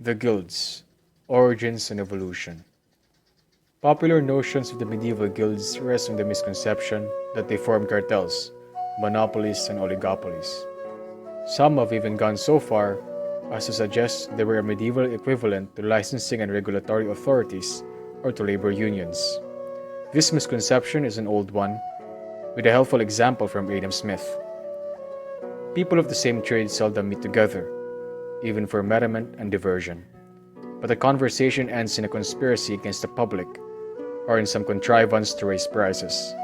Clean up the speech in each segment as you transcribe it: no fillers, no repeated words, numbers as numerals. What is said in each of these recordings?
The guilds, origins and evolution. Popular notions of the medieval guilds rest on the misconception that they formed cartels, monopolies, and oligopolies. Some have even gone so far as to suggest they were a medieval equivalent to licensing and regulatory authorities or to labor unions. This misconception is an old one, with a helpful example from Adam Smith. People of the same trade seldom meet together, even for merriment and diversion. But the conversation ends in a conspiracy against the public, or in some contrivance to raise prices.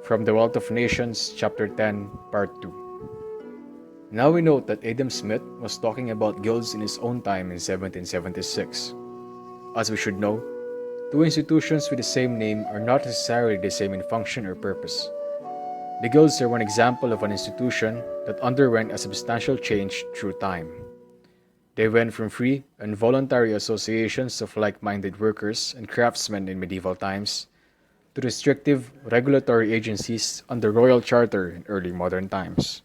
From The Wealth of Nations, Chapter 10, Part 2. Now we note that Adam Smith was talking about guilds in his own time in 1776. As we should know, two institutions with the same name are not necessarily the same in function or purpose. The guilds are one example of an institution that underwent a substantial change through time. They went from free and voluntary associations of like-minded workers and craftsmen in medieval times to restrictive regulatory agencies under royal charter in early modern times.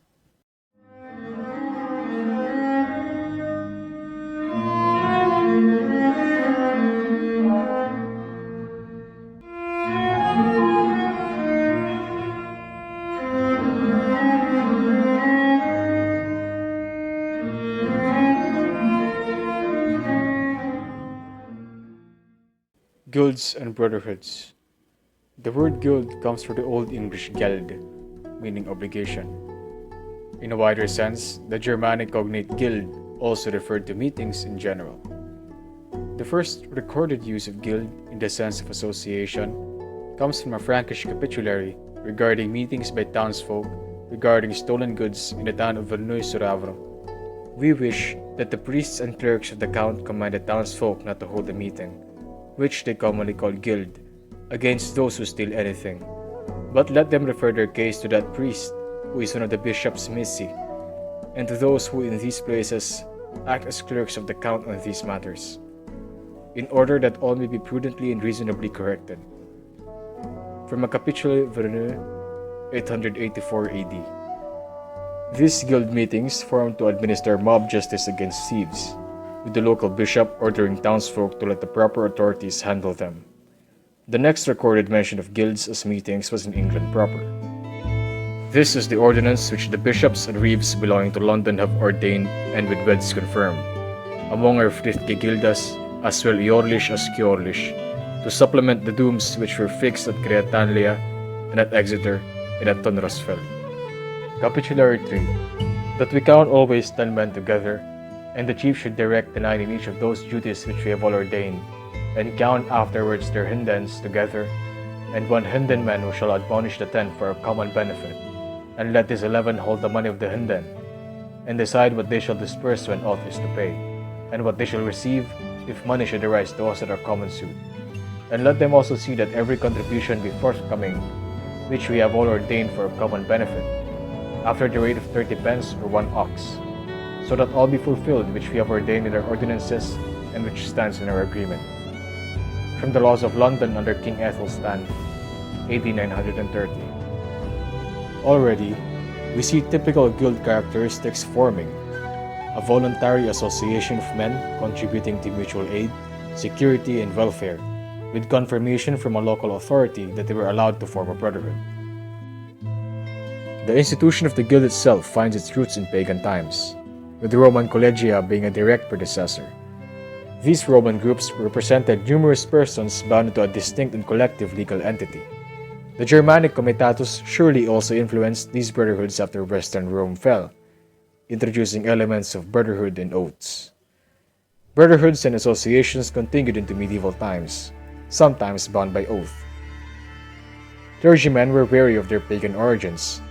Guilds and Brotherhoods. The word guild comes from the Old English geld, meaning obligation. In a wider sense, the Germanic cognate guild also referred to meetings in general. The first recorded use of guild in the sense of association comes from a Frankish capitulary regarding meetings by townsfolk regarding stolen goods in the town of Verneuil-sur-Avre. We wish that the priests and clerks of the count command the townsfolk not to hold a meeting, which they commonly call guild, against those who steal anything, but let them refer their case to that priest, who is one of the bishop's missi, and to those who in these places act as clerks of the count on these matters, in order that all may be prudently and reasonably corrected. From a Capitule Verneuil, 884 AD. These guild meetings formed to administer mob justice against thieves, with the local bishop ordering townsfolk to let the proper authorities handle them. The next recorded mention of guilds as meetings was in England proper. This is the ordinance which the bishops and reeves belonging to London have ordained and with weds confirmed, among our frithke gildas, as well Iorlish as Kiorlish, to supplement the dooms which were fixed at Creatanlia and at Exeter and at Tonrosfeld. Capitulary 3. That we count always 10 men together, and the chief should direct the 9 in each of those duties which we have all ordained, and count afterwards their hindens together, and one hinden man who shall admonish the 10 for a common benefit, and let these 11 hold the money of the hinden, and decide what they shall disperse when aught is to pay, and what they shall receive if money should arise to us at our common suit. And let them also see that every contribution be forthcoming, which we have all ordained for a common benefit, after the rate of 30 pence or 1 ox, so that all be fulfilled which we have ordained in our ordinances and which stands in our agreement. From the laws of London under King Athelstan, AD 930. Already, we see typical guild characteristics forming: a voluntary association of men contributing to mutual aid, security, and welfare, with confirmation from a local authority that they were allowed to form a brotherhood. The institution of the guild itself finds its roots in pagan times, with the Roman collegia being a direct predecessor. These Roman groups represented numerous persons bound to a distinct and collective legal entity. The Germanic comitatus surely also influenced these brotherhoods after Western Rome fell, introducing elements of brotherhood and oaths. Brotherhoods and associations continued into medieval times, sometimes bound by oath. Clergymen were wary of their pagan origins,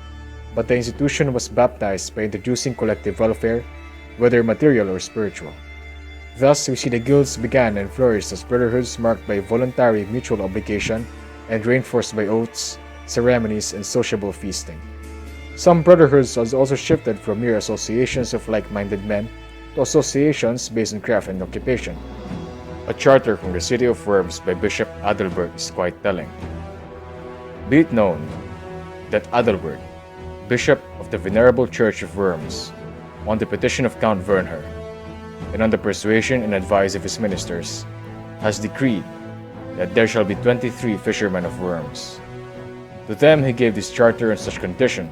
but the institution was baptized by introducing collective welfare, whether material or spiritual. Thus, we see the guilds began and flourished as brotherhoods marked by voluntary mutual obligation and reinforced by oaths, ceremonies, and sociable feasting. Some brotherhoods also shifted from mere associations of like-minded men to associations based on craft and occupation. A charter from the city of Worms by Bishop Adalbert is quite telling. Be it known that Adalbert, Bishop of the Venerable Church of Worms, on the petition of Count Werner, and on the persuasion and advice of his ministers, has decreed that there shall be 23 fishermen of worms. To them he gave this charter on such condition,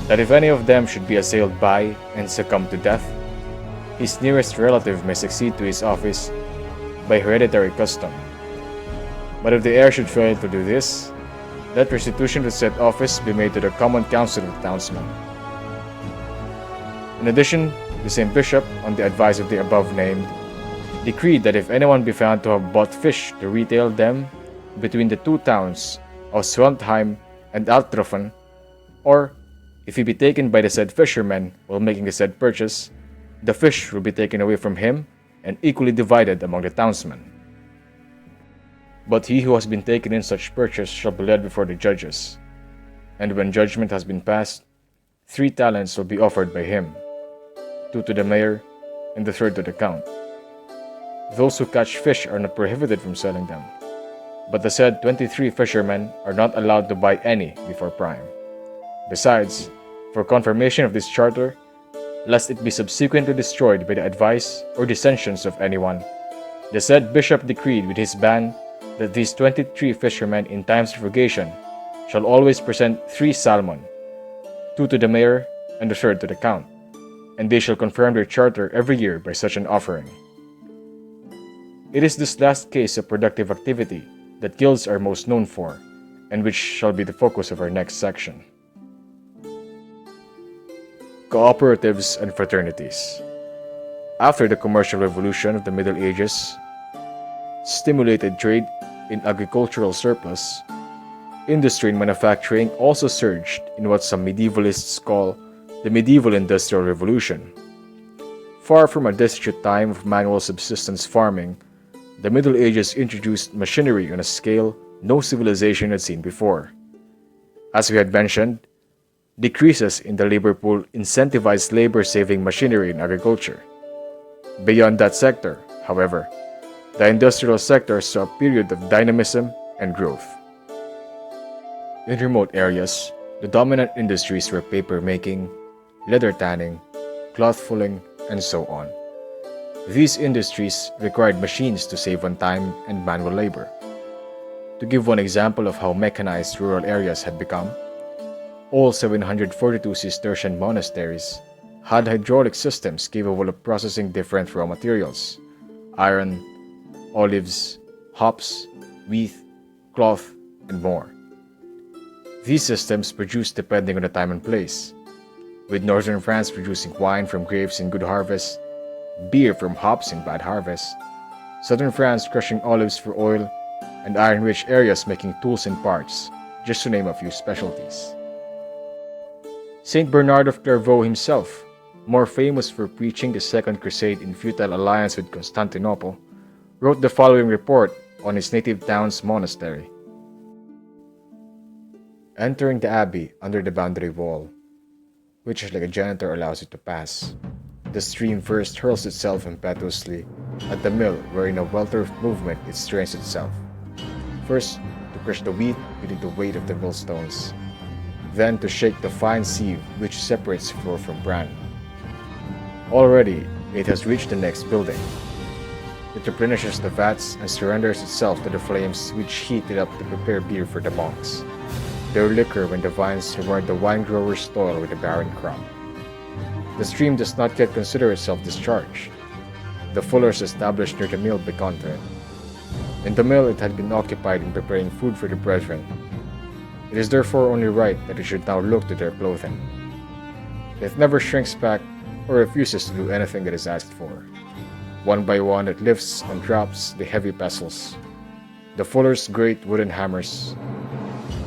that if any of them should be assailed by and succumb to death, his nearest relative may succeed to his office by hereditary custom. But if the heir should fail to do this, let restitution to said office be made to the common council of the townsmen. In addition, the same bishop, on the advice of the above named, decreed that if anyone be found to have bought fish to retail them between the two towns of Sweltheim and Altrofen, or if he be taken by the said fishermen while making the said purchase, the fish will be taken away from him and equally divided among the townsmen. But he who has been taken in such purchase shall be led before the judges, and when judgment has been passed, 3 talents will be offered by him, 2 to the mayor, and the 3rd to the count. Those who catch fish are not prohibited from selling them, but the said 23 fishermen are not allowed to buy any before prime. Besides, for confirmation of this charter, lest it be subsequently destroyed by the advice or dissensions of anyone, the said bishop decreed with his ban that these 23 fishermen in times of purgation shall always present 3 salmon, 2 to the mayor and the 3rd to the count, and they shall confirm their charter every year by such an offering. It is this last case of productive activity that guilds are most known for, and which shall be the focus of our next section. Cooperatives and Fraternities. After the commercial revolution of the Middle Ages stimulated trade in agricultural surplus, industry and manufacturing also surged in what some medievalists call the medieval industrial revolution. Far from a destitute time of manual subsistence farming, the Middle Ages introduced machinery on a scale no civilization had seen before. As we had mentioned, decreases in the labor pool incentivized labor-saving machinery in agriculture. Beyond that sector, however, the industrial sector saw a period of dynamism and growth. In remote areas, the dominant industries were paper making, leather tanning, cloth fulling, and so on. These industries required machines to save on time and manual labor. To give one example of how mechanized rural areas had become, all 742 Cistercian monasteries had hydraulic systems capable of processing different raw materials: iron, olives, hops, wheat, cloth, and more. These systems produced depending on the time and place, with northern France producing wine from grapes in good harvest, beer from hops in bad harvest, southern France crushing olives for oil, and iron-rich areas making tools and parts, just to name a few specialties. Saint Bernard of Clairvaux himself, more famous for preaching the Second Crusade in futile alliance with Constantinople, wrote the following report on his native town's monastery. Entering the abbey under the boundary wall, which like a janitor allows it to pass, the stream first hurls itself impetuously at the mill where in a welter of movement it strains itself, first to crush the wheat beneath the weight of the millstones, then to shake the fine sieve which separates floor from bran. Already it has reached the next building. It replenishes the vats and surrenders itself to the flames which heat it up to prepare beer for the monks, their liquor when the vines reward the wine grower's toil with the barren crop. The stream does not yet consider itself discharged. The fullers established near the mill beckon to it. In the mill it had been occupied in preparing food for the brethren. It is therefore only right that it should now look to their clothing. It never shrinks back or refuses to do anything it is asked for. One by one it lifts and drops the heavy pestles, the fuller's great wooden hammers,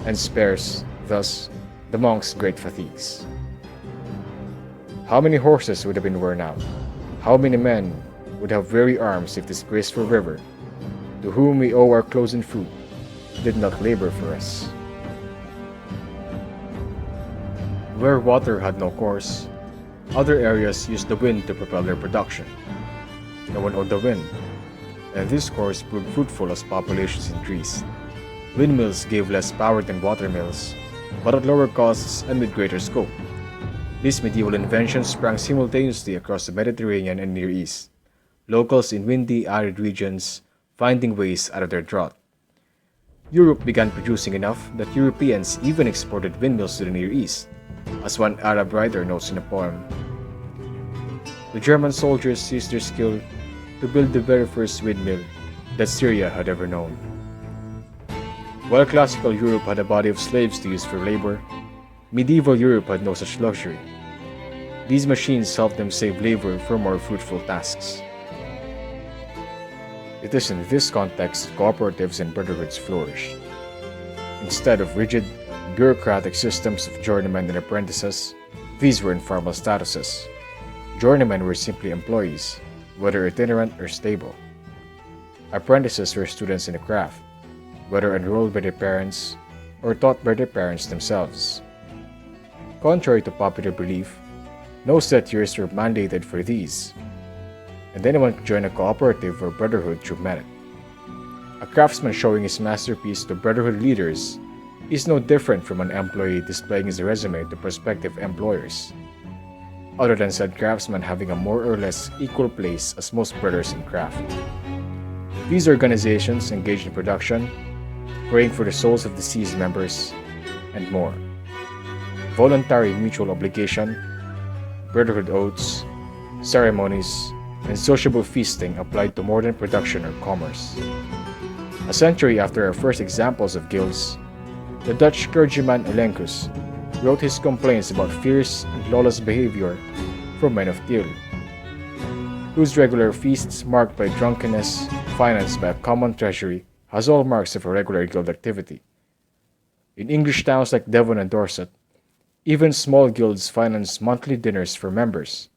and spares, thus, the monks' great fatigues. How many horses would have been worn out? How many men would have weary arms if this graceful river, to whom we owe our clothes and food, did not labor for us? Where water had no course, other areas used the wind to propel their production. No one owed the wind, and this course proved fruitful as populations increased. Windmills gave less power than water mills, but at lower costs and with greater scope. These medieval inventions sprang simultaneously across the Mediterranean and Near East, locals in windy, arid regions finding ways out of their drought. Europe began producing enough that Europeans even exported windmills to the Near East, as one Arab writer notes in a poem. The German soldiers used their skill to build the very first windmill that Syria had ever known. While classical Europe had a body of slaves to use for labor, medieval Europe had no such luxury. These machines helped them save labor for more fruitful tasks. It is in this context cooperatives and brotherhoods flourished. Instead of rigid, bureaucratic systems of journeymen and apprentices, these were informal statuses. Journeymen were simply employees, whether itinerant or stable. Apprentices were students in the craft, whether enrolled by their parents or taught by their parents themselves. Contrary to popular belief, no set years were mandated for these, and anyone could join a cooperative or brotherhood through merit. A craftsman showing his masterpiece to brotherhood leaders is no different from an employee displaying his resume to prospective employers, other than said craftsman having a more or less equal place as most brothers in craft. These organizations engaged in production, praying for the souls of deceased members, and more. Voluntary mutual obligation, brotherhood oaths, ceremonies, and sociable feasting applied to modern production or commerce. A century after our first examples of guilds, the Dutch clergyman Elenchus wrote his complaints about fierce and lawless behavior from men of Tiel, whose regular feasts marked by drunkenness, financed by a common treasury, has all marks of a regular guild activity. In English towns like Devon and Dorset, even small guilds financed monthly dinners for members,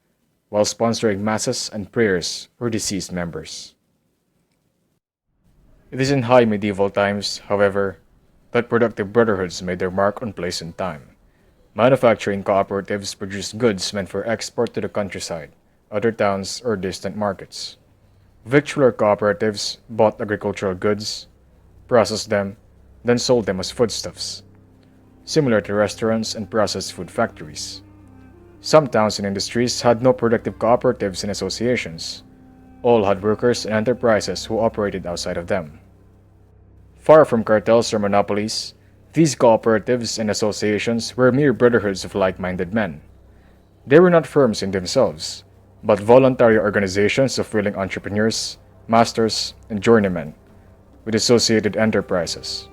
while sponsoring masses and prayers for deceased members. It is in high medieval times, however, that productive brotherhoods made their mark on place and time. Manufacturing cooperatives produced goods meant for export to the countryside, other towns, or distant markets. Victualler cooperatives bought agricultural goods, processed them, then sold them as foodstuffs, similar to restaurants and processed food factories. Some towns and industries had no productive cooperatives and associations. All had workers and enterprises who operated outside of them. Far from cartels or monopolies, these cooperatives and associations were mere brotherhoods of like-minded men. They were not firms in themselves, but voluntary organizations of willing entrepreneurs, masters, and journeymen, with associated enterprises.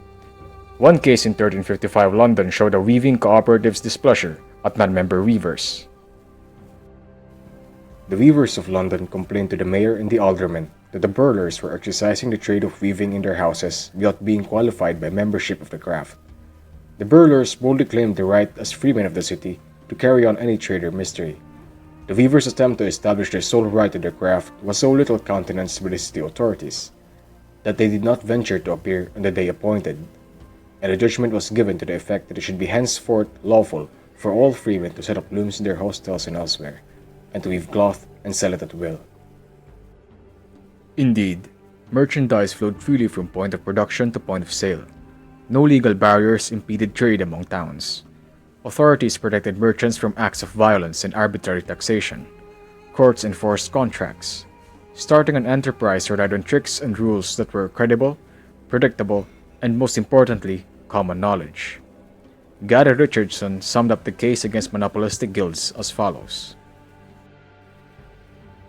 One case in 1355 London showed a weaving cooperative's displeasure at non-member weavers. The weavers of London complained to the mayor and the aldermen that the burlers were exercising the trade of weaving in their houses without being qualified by membership of the craft. The burlers boldly claimed the right as freemen of the city to carry on any trade or mystery. The weavers' attempt to establish their sole right to their craft was so little countenanced by the city authorities that they did not venture to appear on the day appointed, and a judgment was given to the effect that it should be henceforth lawful for all freemen to set up looms in their hostels and elsewhere, and to weave cloth and sell it at will. Indeed, merchandise flowed freely from point of production to point of sale. No legal barriers impeded trade among towns. Authorities protected merchants from acts of violence and arbitrary taxation. Courts enforced contracts. Starting an enterprise relied on tricks and rules that were credible, predictable, and most importantly, common knowledge. Gary Richardson summed up the case against monopolistic guilds as follows.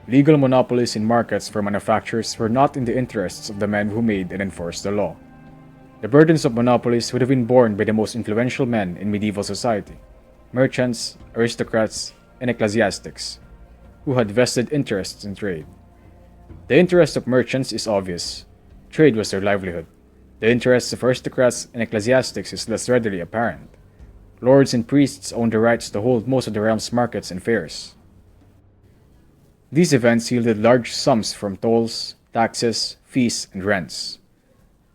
Legal monopolies in markets for manufacturers were not in the interests of the men who made and enforced the law. The burdens of monopolies would have been borne by the most influential men in medieval society, merchants, aristocrats, and ecclesiastics, who had vested interests in trade. The interest of merchants is obvious. Trade was their livelihood. The interests of aristocrats and ecclesiastics is less readily apparent. Lords and priests owned the rights to hold most of the realm's markets and fairs. These events yielded large sums from tolls, taxes, fees, and rents.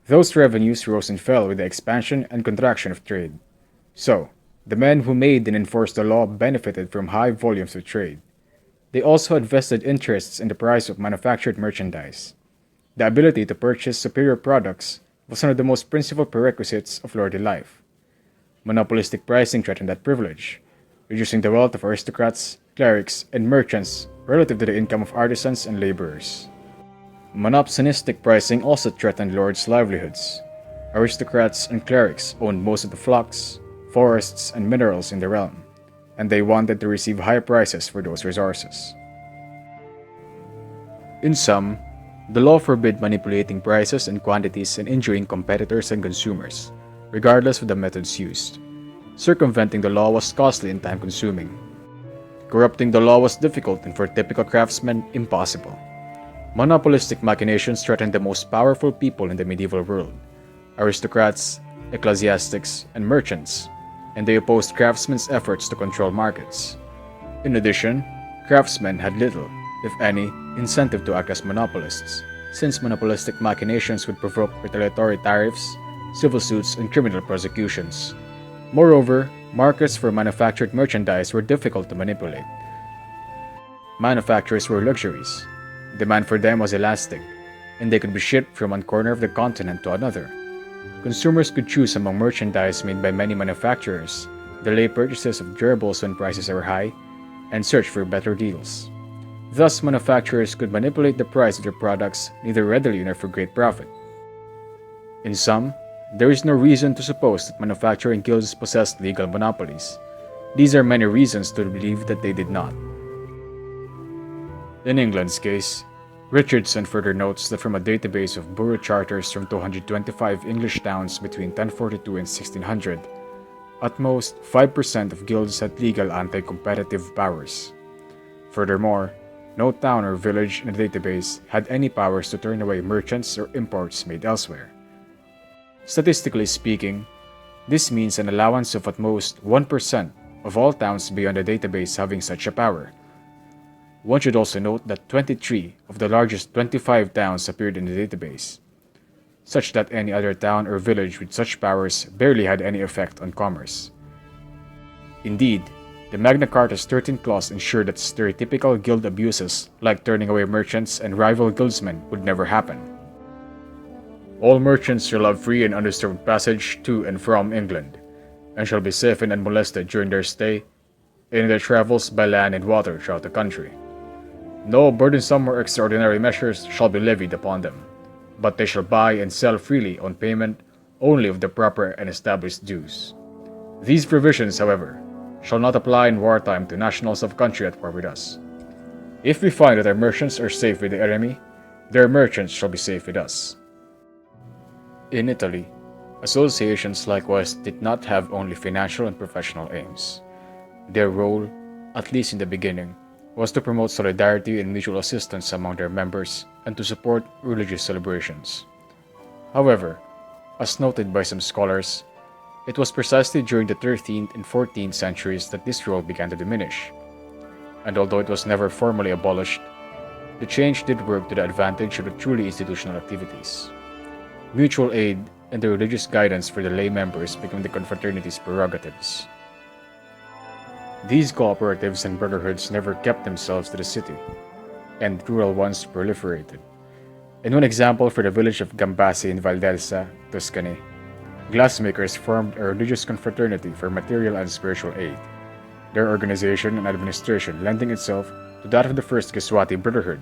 Those revenues rose and fell with the expansion and contraction of trade. So, the men who made and enforced the law benefited from high volumes of trade. They also had vested interests in the price of manufactured merchandise. The ability to purchase superior products was one of the most principal prerequisites of lordly life. Monopolistic pricing threatened that privilege. reducing the wealth of aristocrats, clerics, and merchants relative to the income of artisans and laborers. Monopolistic pricing also threatened lords' livelihoods. Aristocrats and clerics owned most of the flocks, forests, and minerals in the realm, and they wanted to receive high prices for those resources. In sum, the law forbid manipulating prices and quantities and injuring competitors and consumers, regardless of the methods used. Circumventing the law was costly and time-consuming. Corrupting the law was difficult and for typical craftsmen, impossible. Monopolistic machinations threatened the most powerful people in the medieval world: aristocrats, ecclesiastics, and merchants, and they opposed craftsmen's efforts to control markets. In addition, craftsmen had little, if any, incentive to act as monopolists, since monopolistic machinations would provoke retaliatory tariffs, civil suits, and criminal prosecutions. Moreover, markets for manufactured merchandise were difficult to manipulate. Manufactures were luxuries. Demand for them was elastic, and they could be shipped from one corner of the continent to another. Consumers could choose among merchandise made by many manufacturers, delay purchases of durables when prices are high, and search for better deals. Thus, manufacturers could manipulate the price of their products neither readily nor for great profit. In sum, there is no reason to suppose that manufacturing guilds possessed legal monopolies. These are many reasons to believe that they did not. In England's case, Richardson further notes that from a database of borough charters from 225 English towns between 1042 and 1600, at most 5% of guilds had legal anti-competitive powers. Furthermore, no town or village in the database had any powers to turn away merchants or imports made elsewhere. Statistically speaking, this means an allowance of at most 1% of all towns beyond the database having such a power. One should also note that 23 of the largest 25 towns appeared in the database, such that any other town or village with such powers barely had any effect on commerce. Indeed, the Magna Carta's 13th clause ensured that stereotypical guild abuses like turning away merchants and rival guildsmen would never happen. All merchants shall have free and undisturbed passage to and from England, and shall be safe and unmolested during their stay and in their travels by land and water throughout the country. No burdensome or extraordinary measures shall be levied upon them, but they shall buy and sell freely on payment only of the proper and established dues. These provisions, however, shall not apply in wartime to nationals of country at war with us. If we find that our merchants are safe with the enemy, their merchants shall be safe with us. In Italy, associations likewise did not have only financial and professional aims. Their role, at least in the beginning, was to promote solidarity and mutual assistance among their members and to support religious celebrations. However, as noted by some scholars, it was precisely during the 13th and 14th centuries that this role began to diminish. And although it was never formally abolished, the change did work to the advantage of the truly institutional activities. Mutual aid and the religious guidance for the lay members became the confraternities' prerogatives. These cooperatives and brotherhoods never kept themselves to the city, and rural ones proliferated. In one example for the village of Gambassi in Valdelsa, Tuscany, glassmakers formed a religious confraternity for material and spiritual aid, their organization and administration lending itself to that of the first Gesuati Brotherhood,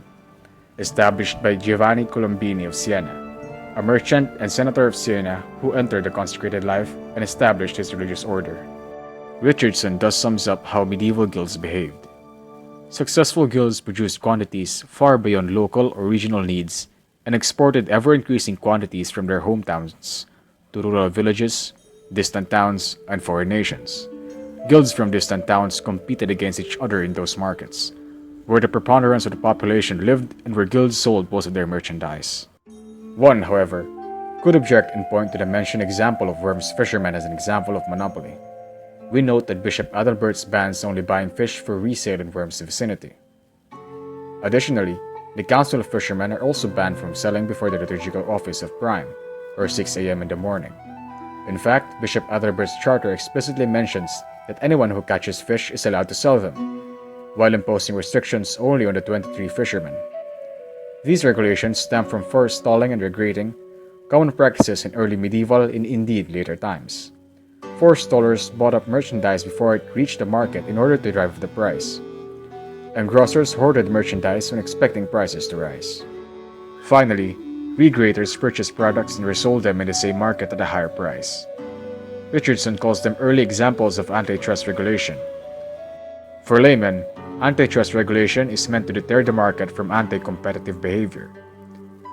established by Giovanni Colombini of Siena, a merchant and senator of Siena who entered the consecrated life and established his religious order. Richardson thus sums up how medieval guilds behaved. Successful guilds produced quantities far beyond local or regional needs and exported ever-increasing quantities from their hometowns to rural villages, distant towns, and foreign nations. Guilds from distant towns competed against each other in those markets, where the preponderance of the population lived and where guilds sold most of their merchandise. One, however, could object and point to the mentioned example of Worms fishermen as an example of monopoly. We note that Bishop Adalbert's bans only buying fish for resale in Worms' vicinity. Additionally, the Council of Fishermen are also banned from selling before the liturgical office of prime, or 6 a.m. in the morning. In fact, Bishop Adalbert's charter explicitly mentions that anyone who catches fish is allowed to sell them, while imposing restrictions only on the 23 fishermen. These regulations stem from forestalling and regrating, common practices in early medieval and indeed later times. Forestallers bought up merchandise before it reached the market in order to drive up the price. And grocers hoarded merchandise when expecting prices to rise. Finally, regrators purchased products and resold them in the same market at a higher price. Richardson calls them early examples of antitrust regulation. For laymen, antitrust regulation is meant to deter the market from anti-competitive behavior.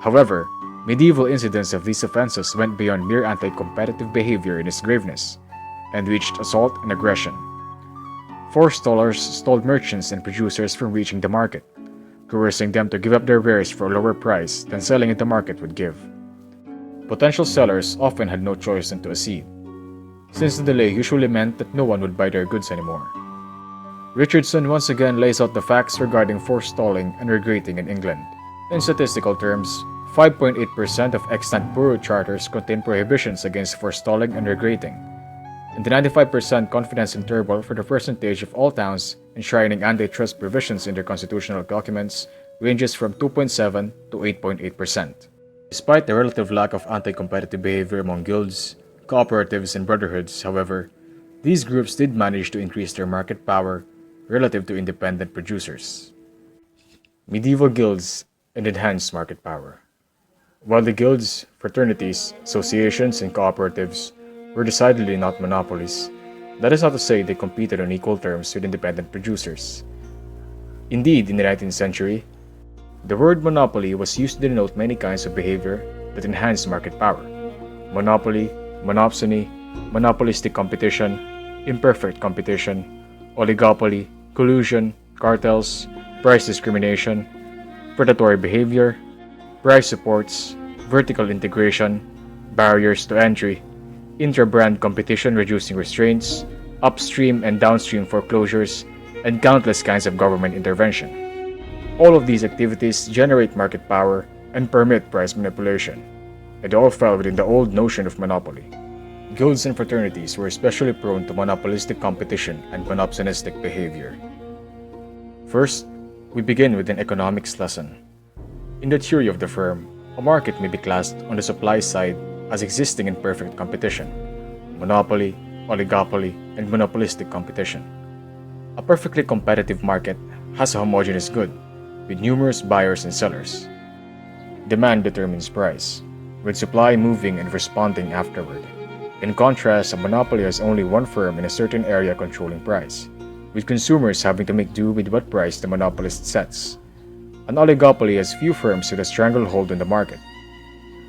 However, medieval incidents of these offenses went beyond mere anti-competitive behavior in its graveness, and reached assault and aggression. Forestallers stalled merchants and producers from reaching the market, coercing them to give up their wares for a lower price than selling in the market would give. Potential sellers often had no choice than to accede, since the delay usually meant that no one would buy their goods anymore. Richardson once again lays out the facts regarding forestalling and regrating in England. In statistical terms, 5.8% of extant borough charters contain prohibitions against forestalling and regrating, and the 95% confidence interval for the percentage of all towns enshrining antitrust provisions in their constitutional documents ranges from 2.7 to 8.8%. Despite the relative lack of anti-competitive behavior among guilds, cooperatives, and brotherhoods, however, these groups did manage to increase their market power relative to independent producers. Medieval guilds and enhanced market power. While the guilds, fraternities, associations, and cooperatives were decidedly not monopolies, that is not to say they competed on equal terms with independent producers. Indeed, in the 19th century, the word monopoly was used to denote many kinds of behavior that enhanced market power. Monopoly, monopsony, monopolistic competition, imperfect competition, oligopoly, collusion, cartels, price discrimination, predatory behavior, price supports, vertical integration, barriers to entry, intra-brand competition reducing restraints, upstream and downstream foreclosures, and countless kinds of government intervention. All of these activities generate market power and permit price manipulation. It all fell within the old notion of monopoly. Guilds and fraternities were especially prone to monopolistic competition and monopsonistic behavior. First, we begin with an economics lesson. In the theory of the firm, a market may be classed on the supply side as existing in perfect competition, monopoly, oligopoly, and monopolistic competition. A perfectly competitive market has a homogeneous good, with numerous buyers and sellers. Demand determines price, with supply moving and responding afterward. In contrast, a monopoly has only one firm in a certain area controlling price, with consumers having to make do with what price the monopolist sets. An oligopoly has few firms with a stranglehold on the market.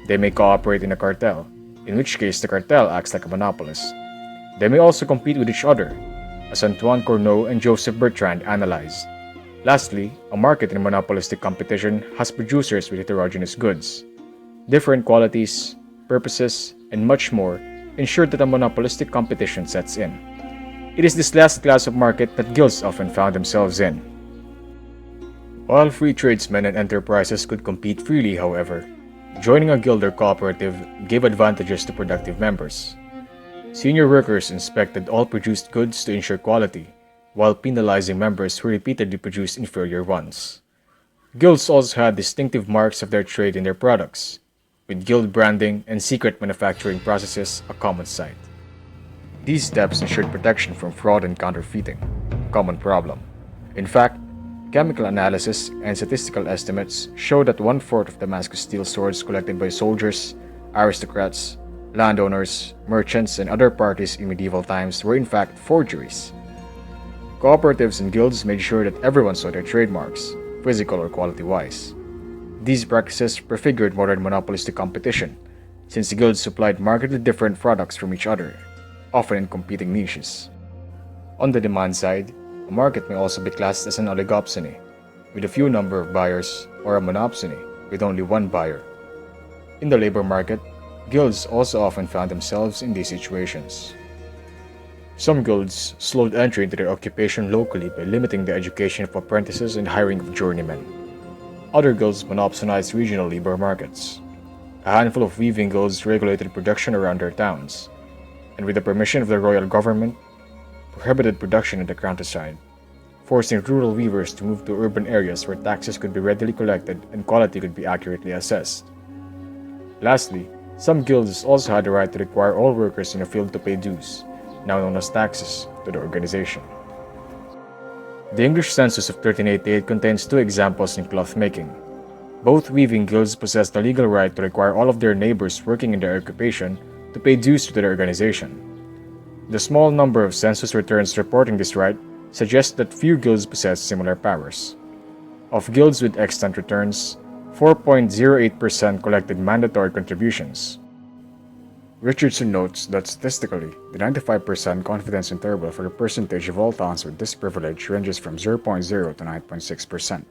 They may cooperate in a cartel, in which case the cartel acts like a monopolist. They may also compete with each other, as Antoine Cournot and Joseph Bertrand analyzed. Lastly, a market in monopolistic competition has producers with heterogeneous goods. Different qualities, purposes, and much more ensure that a monopolistic competition sets in. It is this last class of market that guilds often found themselves in. While free tradesmen and enterprises could compete freely, however, joining a guild or cooperative gave advantages to productive members. Senior workers inspected all produced goods to ensure quality, while penalizing members who repeatedly produced inferior ones. Guilds also had distinctive marks of their trade in their products, with guild branding and secret manufacturing processes a common sight. These steps ensured protection from fraud and counterfeiting, a common problem. In fact, chemical analysis and statistical estimates show that 1/4 of Damascus steel swords collected by soldiers, aristocrats, landowners, merchants, and other parties in medieval times were in fact forgeries. Cooperatives and guilds made sure that everyone saw their trademarks, physical or quality-wise. These practices prefigured modern monopolistic competition, since the guilds supplied markedly different products from each other, often in competing niches. On the demand side, a market may also be classed as an oligopsony, with a few number of buyers, or a monopsony, with only one buyer. In the labor market, guilds also often found themselves in these situations. Some guilds slowed entry into their occupation locally by limiting the education of apprentices and hiring of journeymen. Other guilds monopolized regional labor markets. A handful of weaving guilds regulated production around their towns, and with the permission of the royal government, prohibited production in the countryside, forcing rural weavers to move to urban areas where taxes could be readily collected and quality could be accurately assessed. Lastly, some guilds also had the right to require all workers in a field to pay dues, now known as taxes, to the organization. The English census of 1388 contains two examples in cloth making. Both weaving guilds possessed the legal right to require all of their neighbors working in their occupation to pay dues to their organization. The small number of census returns reporting this right suggests that few guilds possess similar powers. Of guilds with extant returns, 4.08% collected mandatory contributions. Richardson notes that statistically, the 95% confidence interval for the percentage of all towns with this privilege ranges from 0.0 to 9.6%.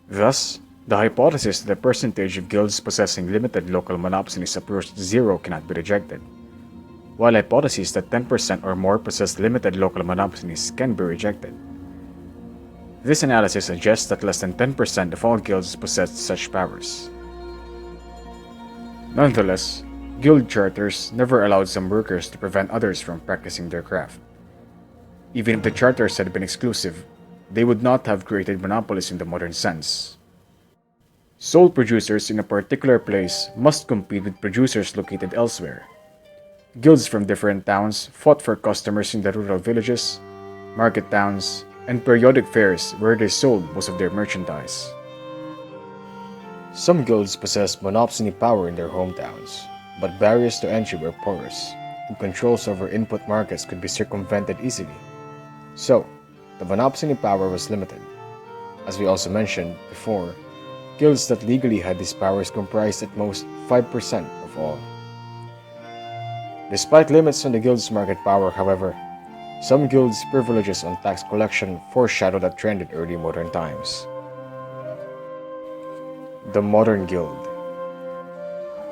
Thus, the hypothesis that the percentage of guilds possessing limited local monopolies approached zero cannot be rejected, while hypotheses that 10% or more possess limited local monopolies can be rejected. This analysis suggests that less than 10% of all guilds possess such powers. Nonetheless, guild charters never allowed some workers to prevent others from practicing their craft. Even if the charters had been exclusive, they would not have created monopolies in the modern sense. Sole producers in a particular place must compete with producers located elsewhere. Guilds from different towns fought for customers in the rural villages, market towns, and periodic fairs where they sold most of their merchandise. Some guilds possessed monopoly power in their hometowns, but barriers to entry were porous, and controls over input markets could be circumvented easily. So, the monopoly power was limited. As we also mentioned before, guilds that legally had these powers comprised at most 5% of all. Despite limits on the guild's market power, however, some guilds' privileges on tax collection foreshadowed a trend in early modern times. The modern guild.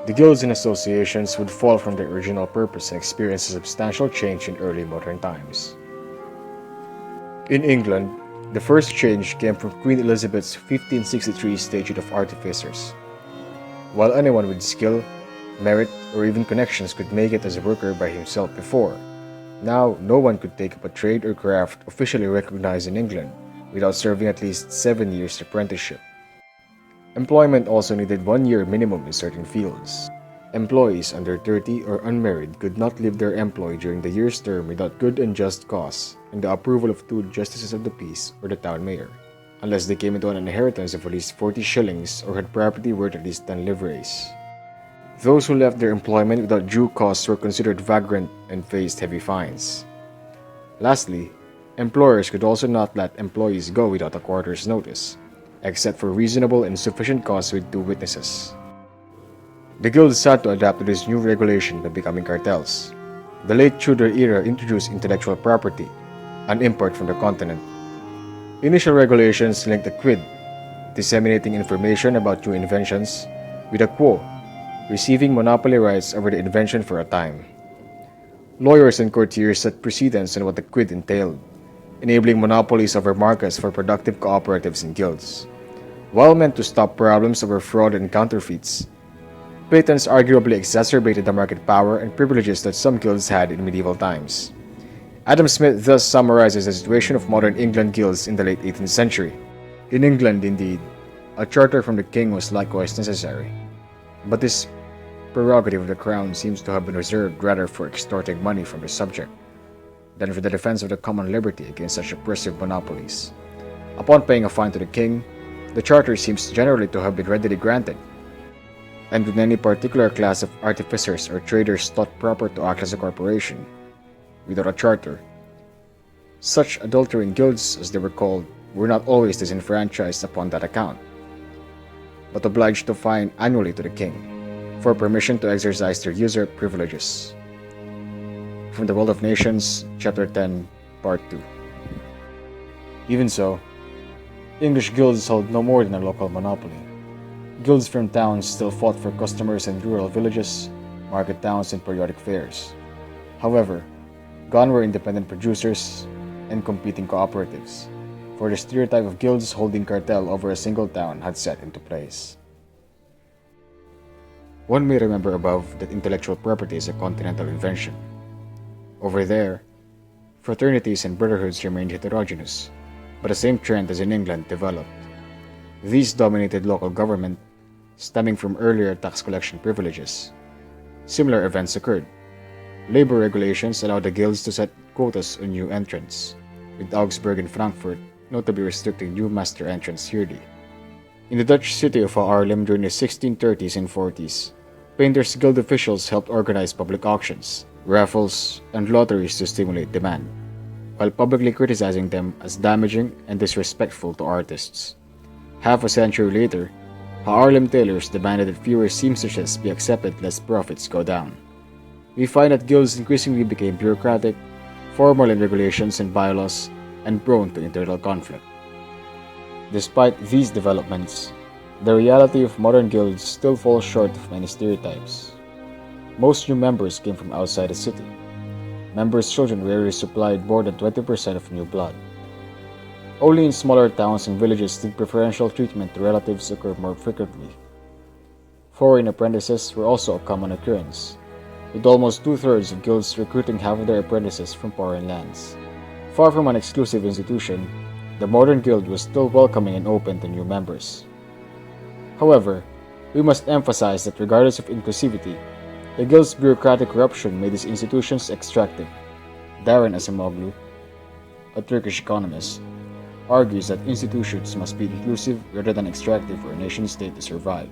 The guilds and associations would fall from their original purpose and experience a substantial change in early modern times. In England, the first change came from Queen Elizabeth's 1563 Statute of Artificers. While anyone with skill, merit, or even connections could make it as a worker by himself before, now no one could take up a trade or craft officially recognized in England without serving at least 7 years apprenticeship. Employment also needed 1 year minimum in certain fields. Employees under 30 or unmarried could not leave their employ during the year's term without good and just cause and the approval of 2 justices of the peace or the town mayor, unless they came into an inheritance of at least 40 shillings or had property worth at least 10 livres. Those who left their employment without due cause were considered vagrant and faced heavy fines. Lastly, employers could also not let employees go without a quarter's notice, except for reasonable and sufficient cause with 2 witnesses. The guilds had to adapt to this new regulation by becoming cartels. The late Tudor era introduced intellectual property, an import from the continent. Initial regulations linked the quid, disseminating information about new inventions, with a quo, receiving monopoly rights over the invention for a time. Lawyers and courtiers set precedents on what the quid entailed, enabling monopolies over markets for productive cooperatives and guilds. While meant to stop problems over fraud and counterfeits, patents arguably exacerbated the market power and privileges that some guilds had in medieval times. Adam Smith thus summarizes the situation of modern England guilds in the late 18th century. In England, indeed, a charter from the king was likewise necessary, but this prerogative of the crown seems to have been reserved rather for extorting money from the subject than for the defense of the common liberty against such oppressive monopolies. Upon paying a fine to the king, the charter seems generally to have been readily granted, and when any particular class of artificers or traders thought proper to act as a corporation, without a charter, such adulterine guilds, as they were called, were not always disenfranchised upon that account, but obliged to fine annually to the king for permission to exercise their usurped privileges. From the World of Nations, Chapter 10, Part 2. Even so, English guilds held no more than a local monopoly. Guilds from towns still fought for customers in rural villages, market towns, and periodic fairs. However, gone were independent producers and competing cooperatives, for the stereotype of guilds holding cartel over a single town had set into place. One may remember above that intellectual property is a continental invention. Over there, fraternities and brotherhoods remained heterogeneous, but the same trend as in England developed. These dominated local government, stemming from earlier tax collection privileges. Similar events occurred. Labor regulations allowed the guilds to set quotas on new entrants, with Augsburg and Frankfurt notably restricting new master entrants yearly. In the Dutch city of Haarlem during the 1630s and 40s, painters' guild officials helped organize public auctions, raffles, and lotteries to stimulate demand, while publicly criticizing them as damaging and disrespectful to artists. Half a century later, Haarlem tailors demanded that fewer seamstresses be accepted lest profits go down. We find that guilds increasingly became bureaucratic, formal in regulations and bylaws, and prone to internal conflict. Despite these developments, the reality of modern guilds still falls short of many stereotypes. Most new members came from outside the city. Members' children rarely supplied more than 20% of new blood. Only in smaller towns and villages did preferential treatment to relatives occur more frequently. Foreign apprentices were also a common occurrence, with almost two-thirds of guilds recruiting half of their apprentices from foreign lands. Far from an exclusive institution, the modern guild was still welcoming and open to new members. However, we must emphasize that regardless of inclusivity, the guild's bureaucratic corruption made these institutions extractive. Darren Acemoglu, a Turkish economist, argues that institutions must be inclusive rather than extractive for a nation-state to survive,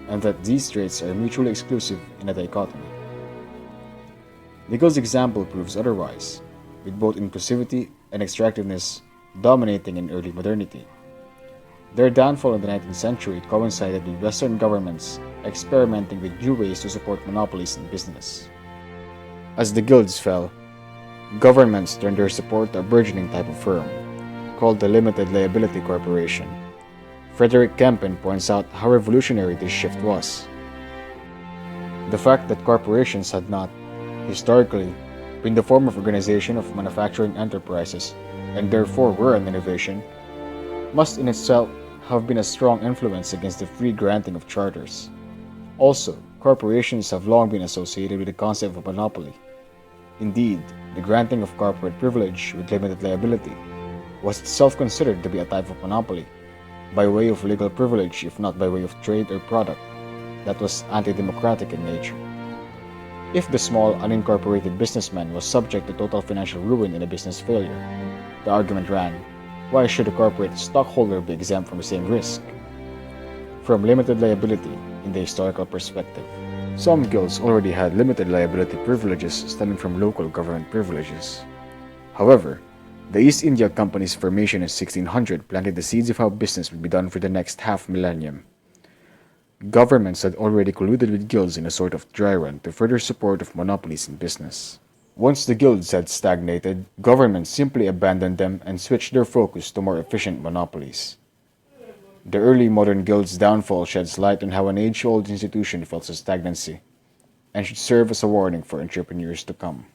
and that these traits are mutually exclusive in a dichotomy. The guild's example proves otherwise, with both inclusivity and extractiveness dominating in early modernity. Their downfall in the 19th century coincided with Western governments experimenting with new ways to support monopolies in business. As the guilds fell, governments turned their support to a burgeoning type of firm, called the Limited Liability Corporation. Frederick Kempen points out how revolutionary this shift was. The fact that corporations had not, historically, been the form of organization of manufacturing enterprises and therefore were an innovation, must in itself have been a strong influence against the free granting of charters. Also, corporations have long been associated with the concept of monopoly. Indeed, the granting of corporate privilege with limited liability was itself considered to be a type of monopoly, by way of legal privilege if not by way of trade or product, that was anti-democratic in nature. If the small, unincorporated businessman was subject to total financial ruin in a business failure, the argument ran, why should a corporate stockholder be exempt from the same risk? From limited liability in the historical perspective, some guilds already had limited liability privileges stemming from local government privileges. However, the East India Company's formation in 1600 planted the seeds of how business would be done for the next half-millennium. Governments had already colluded with guilds in a sort of dry run to further support of monopolies in business. Once the guilds had stagnated, governments simply abandoned them and switched their focus to more efficient monopolies. The early modern guild's downfall sheds light on how an age-old institution felt its stagnancy, and should serve as a warning for entrepreneurs to come.